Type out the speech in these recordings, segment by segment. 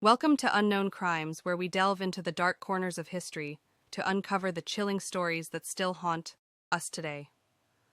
Welcome to Unknown Crimes, where we delve into the dark corners of history to uncover the chilling stories that still haunt us today.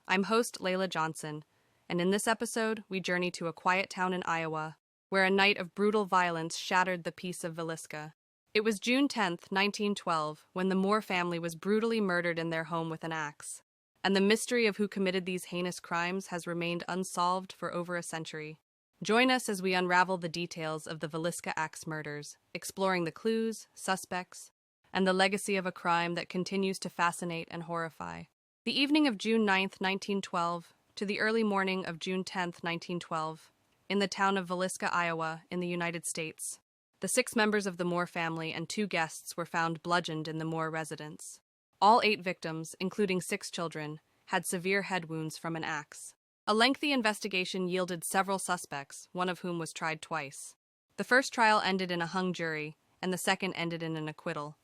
I'm host Layla Johnson, and in this episode, we journey to a quiet town in Iowa, where a night of brutal violence shattered the peace of Villisca. It was June 10th, 1912, when the Moore family was brutally murdered in their home with an axe, and the mystery of who committed these heinous crimes has remained unsolved for over a century. Join us as we unravel the details of the Villisca Axe Murders, exploring the clues, suspects, and the legacy of a crime that continues to fascinate and horrify. The evening of June 9th, 1912, to the early morning of June 10th, 1912, in the town of Villisca, Iowa, in the United States, the 6 members of the Moore family and 2 guests were found bludgeoned in the Moore residence. All 8 victims, including 6 children, had severe head wounds from an axe. A lengthy investigation yielded several suspects, one of whom was tried twice. The first trial ended in a hung jury, and the second ended in an acquittal.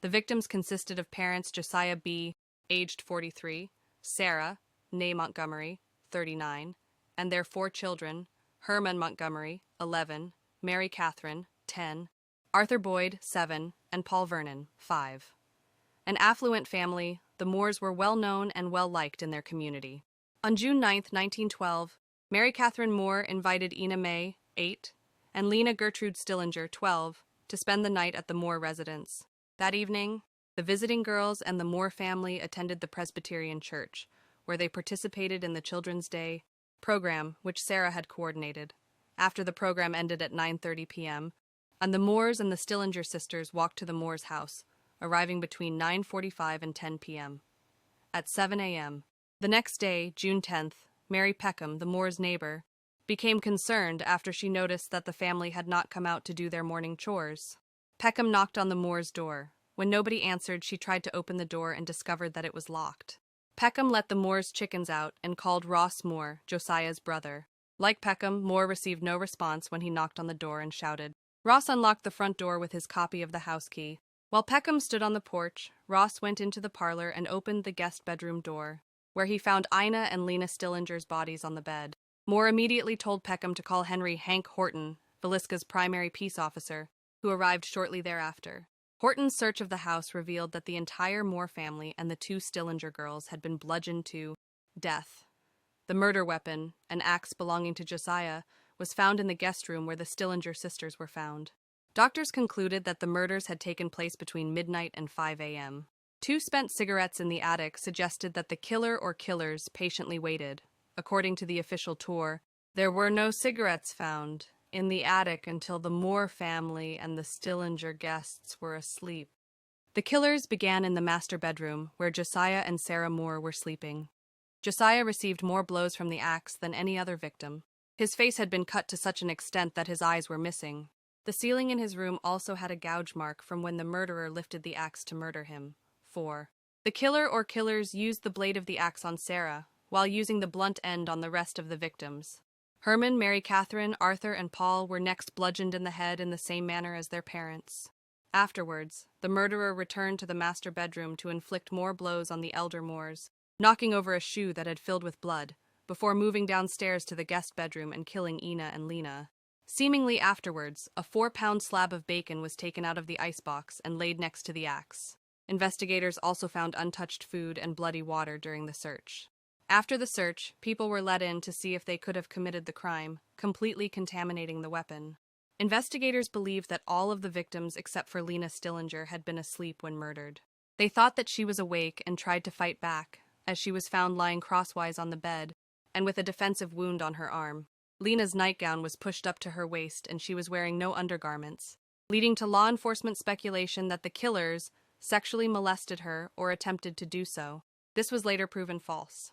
The victims consisted of parents Josiah B., aged 43, Sarah, née Montgomery, 39, and their 4 children, Herman Montgomery, 11, Mary Catherine, 10, Arthur Boyd, 7, and Paul Vernon, 5. An affluent family, the Moores were well known and well liked in their community. On June 9, 1912, Mary Catherine Moore invited Ina May, 8, and Lena Gertrude Stillinger, 12, to spend the night at the Moore residence. That evening, the visiting girls and the Moore family attended the Presbyterian Church, where they participated in the Children's Day program, which Sarah had coordinated. After the program ended at 9:30 p.m., and the Moores and the Stillinger sisters walked to the Moores' house, arriving between 9:45 and 10 p.m. At 7 a.m., the next day, June 10th, Mary Peckham, the Moore's neighbor, became concerned after she noticed that the family had not come out to do their morning chores. Peckham knocked on the Moore's door. When nobody answered, she tried to open the door and discovered that it was locked. Peckham let the Moore's chickens out and called Ross Moore, Josiah's brother. Like Peckham, Moore received no response when he knocked on the door and shouted. Ross unlocked the front door with his copy of the house key. While Peckham stood on the porch, Ross went into the parlor and opened the guest bedroom door, where he found Ina and Lena Stillinger's bodies on the bed. Moore immediately told Peckham to call Henry Hank Horton, Villisca's primary peace officer, who arrived shortly thereafter. Horton's search of the house revealed that the entire Moore family and the 2 Stillinger girls had been bludgeoned to death. The murder weapon, an axe belonging to Josiah, was found in the guest room where the Stillinger sisters were found. Doctors concluded that the murders had taken place between midnight and 5 a.m. 2 spent cigarettes in the attic suggested that the killer or killers patiently waited. According to the official tour, there were no cigarettes found in the attic until the Moore family and the Stillinger guests were asleep. The killers began in the master bedroom, where Josiah and Sarah Moore were sleeping. Josiah received more blows from the axe than any other victim. His face had been cut to such an extent that his eyes were missing. The ceiling in his room also had a gouge mark from when the murderer lifted the axe to murder him. 4. The killer or killers used the blade of the axe on Sarah, while using the blunt end on the rest of the victims. Herman, Mary Catherine, Arthur, and Paul were next bludgeoned in the head in the same manner as their parents. Afterwards, the murderer returned to the master bedroom to inflict more blows on the elder Moores, knocking over a shoe that had filled with blood, before moving downstairs to the guest bedroom and killing Ina and Lena. Seemingly afterwards, a 4-pound slab of bacon was taken out of the icebox and laid next to the axe. Investigators also found untouched food and bloody water during the search. After the search, people were let in to see if they could have committed the crime, completely contaminating the weapon. Investigators believed that all of the victims except for Lena Stillinger had been asleep when murdered. They thought that she was awake and tried to fight back, as she was found lying crosswise on the bed and with a defensive wound on her arm. Lena's nightgown was pushed up to her waist and she was wearing no undergarments, leading to law enforcement speculation that the killers sexually molested her or attempted to do so. This was later proven false.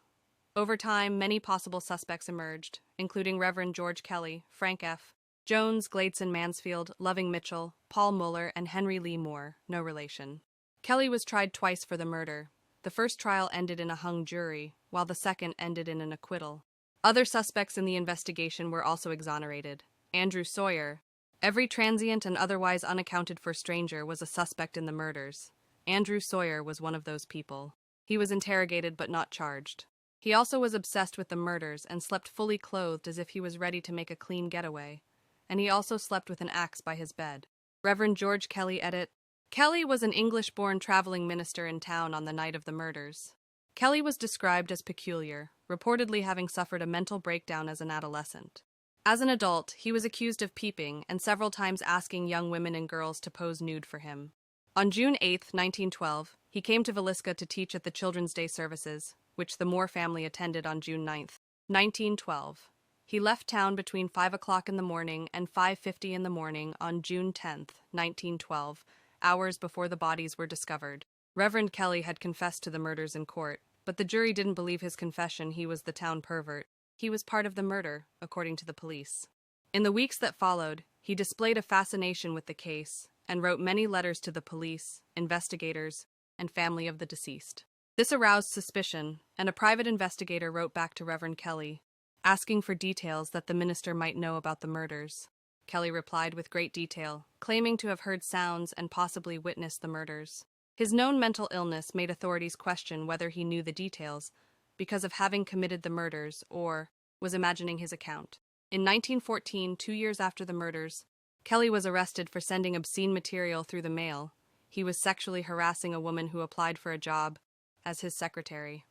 Over time, many possible suspects emerged, including Reverend George Kelly, Frank F. Jones, Gladeson Mansfield, Loving Mitchell, Paul Muller, and Henry Lee Moore, no relation. Kelly was tried twice for the murder. The first trial ended in a hung jury, while the second ended in an acquittal. Other suspects in the investigation were also exonerated. Andrew Sawyer, every transient and otherwise unaccounted for stranger, was a suspect in the murders. Andrew Sawyer was one of those people. He was interrogated but not charged. He also was obsessed with the murders and slept fully clothed as if he was ready to make a clean getaway. And he also slept with an axe by his bed. Reverend George Kelly edit. Kelly was an English-born traveling minister in town on the night of the murders. Kelly was described as peculiar, reportedly having suffered a mental breakdown as an adolescent. As an adult, he was accused of peeping and several times asking young women and girls to pose nude for him. On June 8, 1912, he came to Villisca to teach at the Children's Day services, which the Moore family attended on June 9, 1912. He left town between 5 o'clock in the morning and 5:50 in the morning on June 10, 1912, hours before the bodies were discovered. Reverend Kelly had confessed to the murders in court, but the jury didn't believe his confession he was the town pervert. He was part of the murder, according to the police. In the weeks that followed, he displayed a fascination with the case and wrote many letters to the police, investigators, and family of the deceased. This aroused suspicion, and a private investigator wrote back to Reverend Kelly, asking for details that the minister might know about the murders. Kelly replied with great detail, claiming to have heard sounds and possibly witnessed the murders. His known mental illness made authorities question whether he knew the details because of having committed the murders or was imagining his account. In 1914, 2 years after the murders, Kelly was arrested for sending obscene material through the mail. He was sexually harassing a woman who applied for a job as his secretary.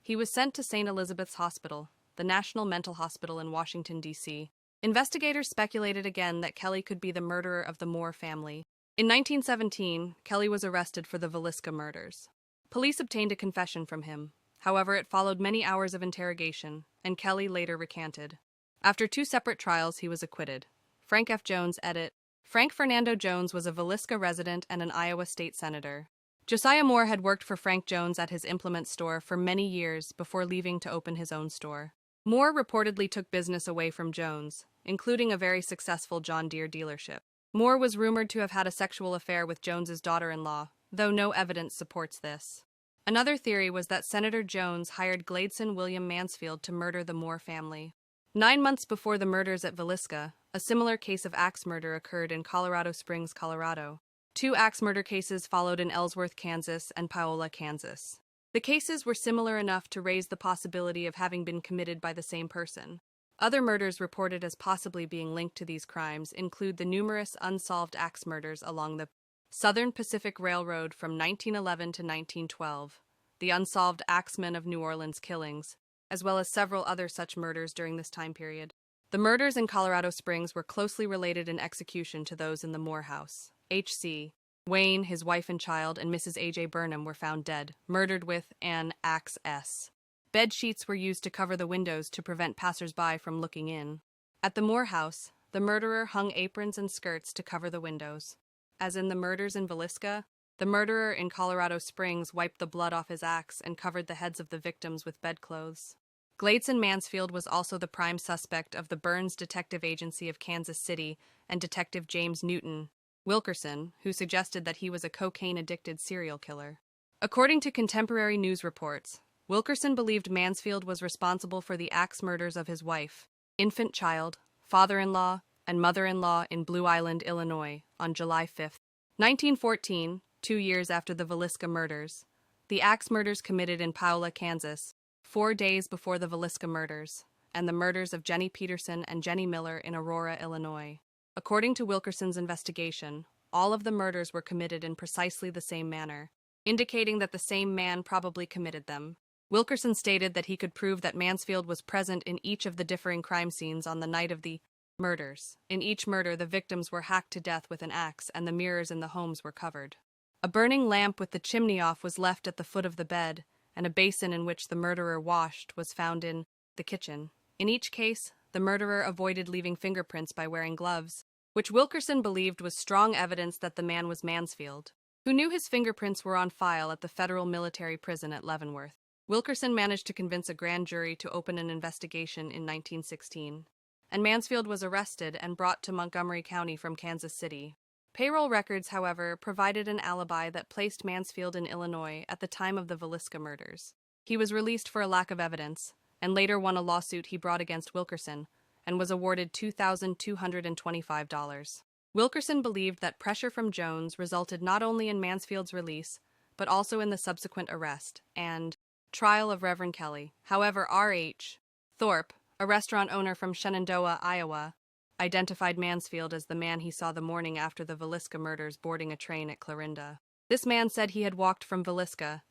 He was sent to St. Elizabeth's Hospital, the National Mental Hospital in Washington, D.C. Investigators speculated again that Kelly could be the murderer of the Moore family. In 1917, Kelly was arrested for the Villisca murders. Police obtained a confession from him. However, it followed many hours of interrogation, and Kelly later recanted. After 2 separate trials, he was acquitted. Frank F. Jones edit. Frank Fernando Jones was a Villisca resident and an Iowa state senator. Josiah Moore had worked for Frank Jones at his implement store for many years before leaving to open his own store. Moore reportedly took business away from Jones, including a very successful John Deere dealership. Moore was rumored to have had a sexual affair with Jones's daughter-in-law, though no evidence supports this. Another theory was that Senator Jones hired Gladeson William Mansfield to murder the Moore family. 9 months before the murders at Villisca, a similar case of axe murder occurred in Colorado Springs, Colorado. 2 axe murder cases followed in Ellsworth, Kansas, and Paola, Kansas. The cases were similar enough to raise the possibility of having been committed by the same person. Other murders reported as possibly being linked to these crimes include the numerous unsolved axe murders along the Southern Pacific Railroad from 1911 to 1912, the unsolved Axemen of New Orleans killings, as well as several other such murders during this time period. The murders in Colorado Springs were closely related in execution to those in the Moore house. H.C. Wayne, his wife and child, and Mrs. A.J. Burnham were found dead, murdered with an axe. Bed sheets were used to cover the windows to prevent passers-by from looking in. At the Moore house, the murderer hung aprons and skirts to cover the windows. As in the murders in Villisca, the murderer in Colorado Springs wiped the blood off his axe and covered the heads of the victims with bedclothes. Gladeson Mansfield was also the prime suspect of the Burns Detective Agency of Kansas City and Detective James Newton Wilkerson, who suggested that he was a cocaine-addicted serial killer. According to contemporary news reports, Wilkerson believed Mansfield was responsible for the axe murders of his wife, infant child, father-in-law, and mother-in-law in Blue Island, Illinois, on July 5, 1914, 2 years after the Villisca murders. The axe murders committed in Paola, Kansas, 4 days before the Villisca murders, and the murders of Jenny Peterson and Jenny Miller in Aurora, Illinois. According to Wilkerson's investigation, all of the murders were committed in precisely the same manner, indicating that the same man probably committed them. Wilkerson stated that he could prove that Mansfield was present in each of the differing crime scenes on the night of the murders. In each murder, the victims were hacked to death with an axe and the mirrors in the homes were covered. A burning lamp with the chimney off was left at the foot of the bed, and a basin in which the murderer washed was found in the kitchen. In each case, the murderer avoided leaving fingerprints by wearing gloves, which Wilkerson believed was strong evidence that the man was Mansfield, who knew his fingerprints were on file at the federal military prison at Leavenworth. Wilkerson managed to convince a grand jury to open an investigation in 1916, and Mansfield was arrested and brought to Montgomery County from Kansas City. Payroll records, however, provided an alibi that placed Mansfield in Illinois at the time of the Villisca murders. He was released for a lack of evidence, and later won a lawsuit he brought against Wilkerson, and was awarded $2,225. Wilkerson believed that pressure from Jones resulted not only in Mansfield's release, but also in the subsequent arrest and trial of Reverend Kelly. However, R.H. Thorpe, a restaurant owner from Shenandoah, Iowa, identified Mansfield as the man he saw the morning after the Villisca murders boarding a train at Clarinda. This man said he had walked from Villisca.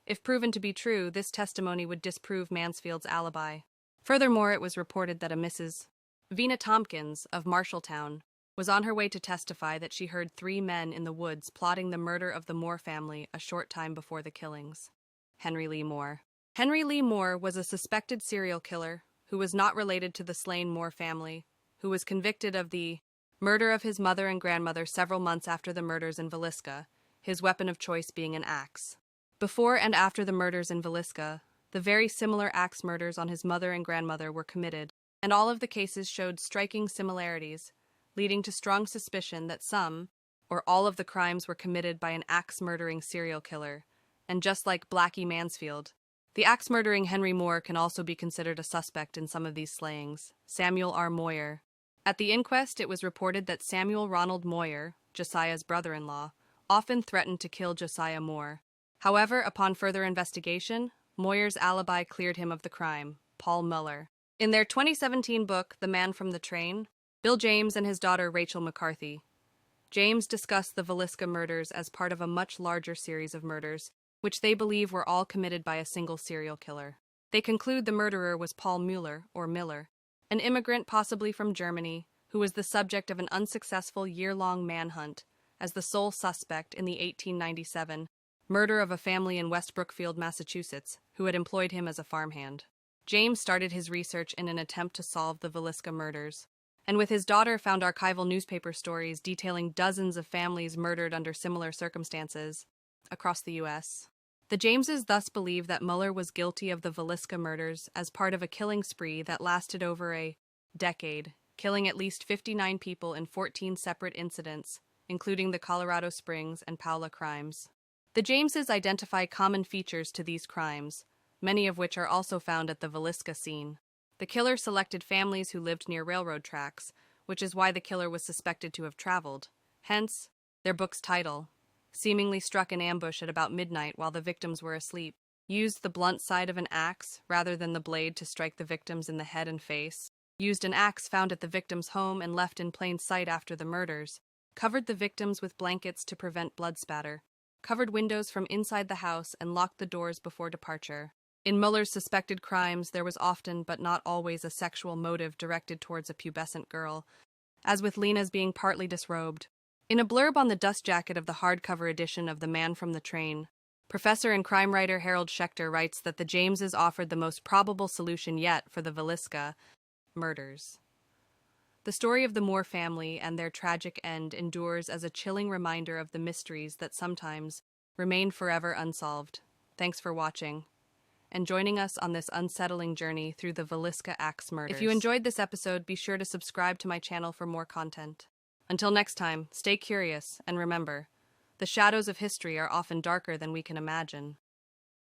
If proven to be true, this testimony would disprove Mansfield's alibi. Furthermore, it was reported that a Mrs. Vina Tompkins of Marshalltown was on her way to testify that she heard 3 men in the woods plotting the murder of the Moore family a short time before the killings. Henry Lee Moore. Henry Lee Moore was a suspected serial killer who was not related to the slain Moore family, who was convicted of the murder of his mother and grandmother several months after the murders in Villisca, his weapon of choice being an axe. Before and after the murders in Villisca, the very similar axe murders on his mother and grandmother were committed, and all of the cases showed striking similarities, leading to strong suspicion that some, or all of the crimes were committed by an axe-murdering serial killer. And just like Blackie Mansfield, the axe-murdering Henry Moore can also be considered a suspect in some of these slayings. Samuel R. Moyer. At the inquest, it was reported that Samuel Ronald Moyer, Josiah's brother-in-law, often threatened to kill Josiah Moore. However, upon further investigation, Moyer's alibi cleared him of the crime. Paul Muller. In their 2017 book, The Man from the Train, Bill James and his daughter Rachel McCarthy. James discussed the Villisca murders as part of a much larger series of murders, which they believe were all committed by a single serial killer. They conclude the murderer was Paul Mueller, or Miller, an immigrant possibly from Germany, who was the subject of an unsuccessful year-long manhunt as the sole suspect in the 1897 murder of a family in West Brookfield, Massachusetts, who had employed him as a farmhand. James started his research in an attempt to solve the Villisca murders, and with his daughter found archival newspaper stories detailing dozens of families murdered under similar circumstances across the U.S. The Jameses thus believe that Mueller was guilty of the Villisca murders as part of a killing spree that lasted over a decade, killing at least 59 people in 14 separate incidents, including the Colorado Springs and Paola crimes. The Jameses identify common features to these crimes, many of which are also found at the Villisca scene. The killer selected families who lived near railroad tracks, which is why the killer was suspected to have traveled. Hence, their book's title. Seemingly struck an ambush at about midnight while the victims were asleep. Used the blunt side of an axe rather than the blade to strike the victims in the head and face. Used an axe found at the victim's home and left in plain sight after the murders. Covered the victims with blankets to prevent blood spatter. Covered windows from inside the house and locked the doors before departure. In Mueller's suspected crimes, there was often, but not always, a sexual motive directed towards a pubescent girl, as with Lena's being partly disrobed. In a blurb on the dust jacket of the hardcover edition of The Man from the Train, professor and crime writer Harold Schechter writes that the Jameses offered the most probable solution yet for the Villisca murders. The story of the Moore family and their tragic end endures as a chilling reminder of the mysteries that sometimes remain forever unsolved. Thanks for watching and joining us on this unsettling journey through the Villisca Axe Murders. If you enjoyed this episode, be sure to subscribe to my channel for more content. Until next time, stay curious, and remember, the shadows of history are often darker than we can imagine.